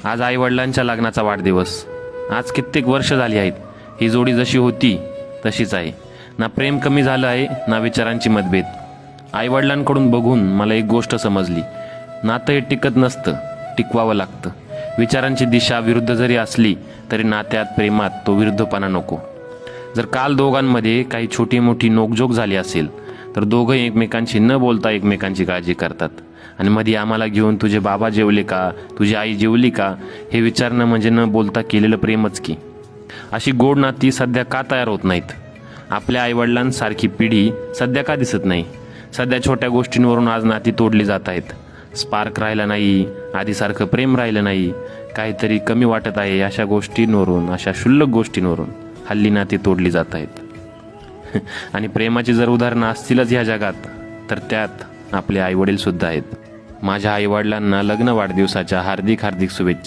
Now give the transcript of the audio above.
आज आईवडिलांच्या लग्नाचा वाढदिवस. आज कित्येक वर्ष झाली आहेत. ही जोडी जशी होती तशीच आहे. ना प्रेम कमी झालं आहे ना विचारांची मतभेद. आईवडिलांकडून बघून मला एक गोष्ट समजली, नातं हे टिकत नसतं, टिकवावं लागतं. विचारांची दिशा विरुद्ध जरी असली तरी नात्यात प्रेमात तो विरुद्धपणा नको. जर काल दोघांमध्ये काही छोटी मोठी नोकझोक झाली असेल तर दोघं एकमेकांशी न बोलता एकमेकांची काळजी करतात. आणि मध्ये आम्हाला घेऊन तुझे बाबा जेवले का, तुझी आई जेवली का हे विचारणं म्हणजे न बोलता केलेलं प्रेमच की. अशी गोड नाती सध्या का तयार होत नाहीत? आपल्या आईवडिलांसारखी पिढी सध्या का दिसत नाही? सध्या छोट्या गोष्टींवरून आज नाती तोडली जात आहेत. स्पार्क राहिला नाही, आधीसारखं प्रेम राहिलं नाही, काहीतरी कमी वाटत आहे. अशा गोष्टींवरून, अशा क्षुल्लक गोष्टींवरून हल्ली नाती तोडली जात आहेत. आणि प्रेमाची जर उदाहरणं असतीलच ह्या जगात तर त्यात आपले आईवडील सुद्धा आहेत. माझ्या आईवडिलांना लग्न वाढदिवसाच्या हार्दिक हार्दिक शुभेच्छा.